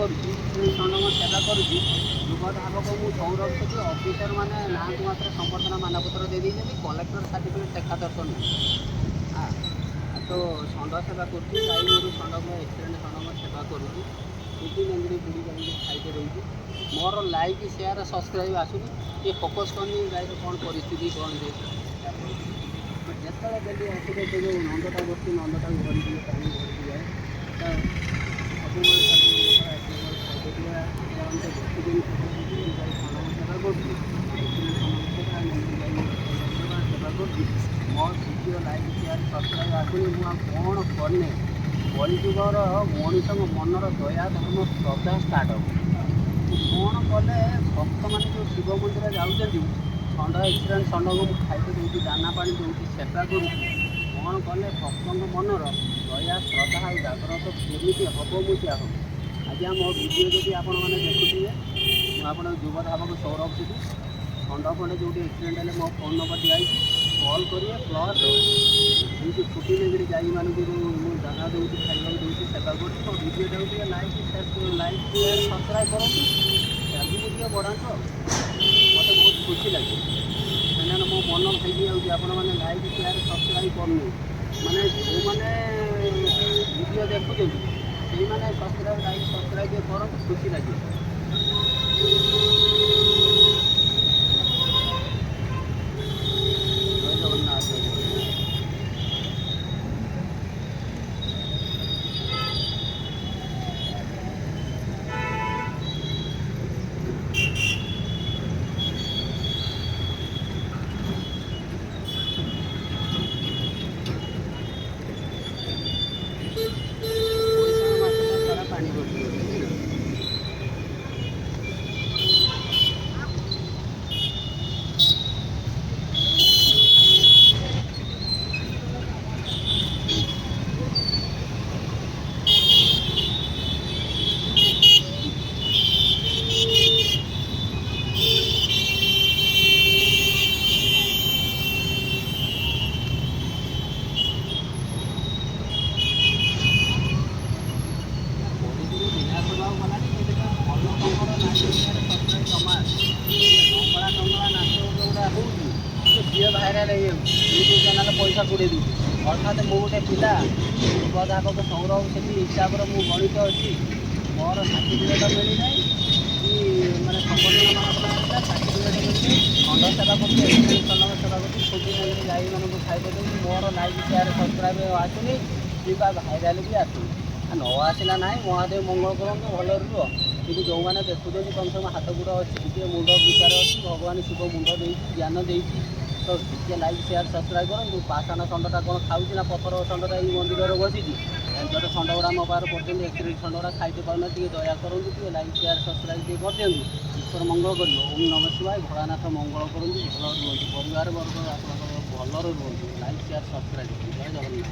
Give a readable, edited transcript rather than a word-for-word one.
କରୁଛି ଷଣ୍ଢଙ୍କ ସେବା କରୁଛି ଯୁବ ଧାବକ ମୁଁ ସୌରଭ ସେଠି ଅଫିସର ମାନେ ନାଁକୁ ମାତ୍ର ସମ୍ବର୍ଦ୍ଧନା ମାନପତ୍ର ଦେଇଦେଇଛନ୍ତି କଲେକ୍ଟର ସାର୍ଟିଫିକେଟ୍ ଦେଖା ଦର୍ଶନ ନାହିଁ ତ ଷଣ୍ଢ ସେବା କରୁଛି ଗାଈ ଗୋରୁ ଷଣ୍ଢଙ୍କ ଏକ୍ସିଡେଣ୍ଟ ଷଣ୍ଢଙ୍କ ସେବା କରୁଛି ସେଠି ନେଙ୍ଗିଡ଼ି ବୁଡ଼ି ଯାଇକି ଖାଇତେ ରହୁଛି ମୋର ଲାଇକ୍ ସେୟାର ସବସ୍କ୍ରାଇବ୍ ଆସୁନି ଟିକେ ଫୋକସ୍ କରୁନି ଗାଈର କ'ଣ ପରିସ୍ଥିତି କ'ଣ ଯେ ଯେତେବେଳେ ଡେଲି ଆସିଲେ ସେ ଯେଉଁ ନନ୍ଦଟା ବସି ନନ୍ଦଟାକୁ ଧରିକି ପାଣି ଧରିକି ଯାଏ ସବୁବେଳେ ତାକୁ ଖାଇଦେଉଥିବା ଦେଖିଦେବି ଗାଈ ଷଣ୍ଢଙ୍କ ସେବା କରୁଛି ସେବା କରୁଛି ମୋ ଭିଡ଼ିଓ ଲାଇକ୍ ସେୟାର ସବସ୍କ୍ରାଇବ୍ ଆସୁନି ମୁଁ ଆଉ କ'ଣ କରିନି କଳିଯୁଗର ମଣିଷଙ୍କ ମନର ଦୟା ଧର୍ମ ଶ୍ରଦ୍ଧା ଷ୍ଟାର୍ଟ ହେବ କ'ଣ କଲେ ଭକ୍ତମାନେ ଯେଉଁ ଶିବ ମନ୍ଦିର ଯାଉଛନ୍ତି ଷଣ୍ଢ ଏକ୍ସିଡେଣ୍ଟ ଷଣ୍ଢକୁ ମୁଁ ଖାଇତେ ଦେଉଛି ଦାନା ପାଣି ଦେଉଛି ସେବା କରୁଛି କ'ଣ କଲେ ଭକ୍ତଙ୍କ ମନର ଦୟା ଶ୍ରଦ୍ଧା ଆଉ ଜାଗ୍ରତ କେମିତି ହେବ ମୁଁ ଚାହୁଁ ଆଜ୍ଞା ମୋ ଭିଡ଼ିଓ ଯଦି ଆପଣମାନେ ଦେଖୁଥିବେ ମୁଁ ଆପଣ ଯୁବ ଧାବକ ସୌରଭ ସେଠି ଷଣ୍ଢ ଖଣ୍ଡେ ଯେଉଁଠି ଏକ୍ସିଡେଣ୍ଟ ହେଲେ ମୋ ଫୋନ୍ ନମ୍ବର ଦିଆହେଇଛି କଲ୍ କରିବେ ପ୍ଲସ୍ ଏମିତି ଛୁଟି ନେଇକିରି ଗାଈମାନଙ୍କୁ ଯେଉଁ ମୁଁ ଦାନା ଦେଉଛି ଖାଇବାକୁ ଦେଉଛି ସେବା କରୁଛି ମୋ ଭିଡ଼ିଓଟାକୁ ଟିକେ ଲାଇକ୍ ସେୟାର ସବସ୍କ୍ରାଇବ୍ କରନ୍ତୁ ଆଗକୁ ଟିକେ ବଢ଼ାନ୍ତୁ ଆଉ ମୋତେ ବହୁତ ଖୁସି ଲାଗେ କାହିଁକିନା ମୋ ମନ ଭାଙ୍ଗି ଯାଉଛି ଆପଣମାନେ ଲାଇକ୍ ସେୟାର ସବସ୍କ୍ରାଇବ୍ କରୁନି ମାନେ ଯେଉଁମାନେ ଭିଡ଼ିଓ ଦେଖୁଛନ୍ତି ସେଇମାନେ ସବସ୍କ୍ରାଇବ୍ ଲାଇକ୍ ସବସ୍କ୍ରାଇବ୍ ଟିକେ କରନ୍ତୁ ଖୁସି ଲାଗିବ ଜୟ ଜଗନ୍ନାଥ ଜୟ ଜଗନ୍ନାଥ ଝିଅ ଭାଇରାଲ ହେଇଯାଉଛି ୟୁଟ୍ୟୁବ୍ ଚ୍ୟାନେଲ୍ ପଇସା ବୁଡ଼େଇ ଦେଉଛି ଅର୍ଥାତ୍ ମୁଁ ଗୋଟେ ପିଲା ଯୁବ ଧାବକ ସୌରଭ ସେଠି ହିସାବରେ ମୁଁ ଗଣିତ ଅଛି ମୋର ସାର୍ଟିଫିକେଟ୍ ମିଳିନାହିଁ କି ମାନେ ସମ୍ବର୍ଦ୍ଧନା ମାନପତ୍ର ସାର୍ଟିଫିକେଟ୍ ମିଳିଛି ଷଣ୍ଢ ସେବା କରୁଛି ଷଣ୍ଢଙ୍କ ସେବା କରୁଛି ଛୁଟି ନେଇକି ଗାଈମାନଙ୍କୁ ଖାଇବା ଦେଉଛି ମୋର ଲାଇକ୍ ସେୟାର ସବସ୍କ୍ରାଇବ୍ ଆସୁନି କିମ୍ବା ଭାଇରାଲ ବି ଆସୁନି ନ ଆସିଲା ନାହିଁ ମହାଦେବ ମଙ୍ଗଳ କରନ୍ତୁ ଭଲ ରୁହ କିନ୍ତୁ ଯେଉଁମାନେ ଦେଖୁଛନ୍ତି କମ୍ ସେ କମ୍ ହାତ ଗୋଡ଼ ଅଛି ଟିକେ ମୁଣ୍ଡ ବିଚାର ଅଛି ଭଗବାନ ଶିବ ମୁଣ୍ଡ ଦେଇଛି ଜ୍ଞାନ ଦେଇଛି ତ ଟିକେ ଲାଇକ୍ ସେୟାର ସବସ୍କ୍ରାଇବ୍ କରନ୍ତୁ ପାଷାଣ ଷଣ୍ଢଟା କ'ଣ ଖାଉଛି ନା ପଥର ଷଣ୍ଢଟା ଏଇ ମନ୍ଦିରରେ ବସିଛି ଏମିତି ଷଣ୍ଢ ଗୁଡ଼ା ମୋ ପାଖରେ ପଡ଼ୁଛନ୍ତି ଏକ୍ସିଡେଣ୍ଟ ଷଣ୍ଢ ଗୁଡ଼ା ଖାଇତେ ପାରୁନା ଟିକେ ଦୟା କରନ୍ତୁ ଟିକେ ଲାଇକ୍ ସେୟାର ସବସ୍କ୍ରାଇବ୍ ଟିକେ କରିଦିଅନ୍ତୁ ଈଶ୍ୱର ମଙ୍ଗଳ କରିବ ଓମ୍ ନମଃ ଶିବାୟ ଭୋଳାନାଥ ମଙ୍ଗଳ କରନ୍ତୁ ଭଲ ରୁହନ୍ତୁ ପରିବାର ବର୍ଗ ଆପଣଙ୍କର ଭଲରେ ରୁହନ୍ତୁ ଲାଇକ୍ ସେୟାର ସବସ୍କ୍ରାଇବ୍ ଜୟ ଜଗନ୍ନାଥ।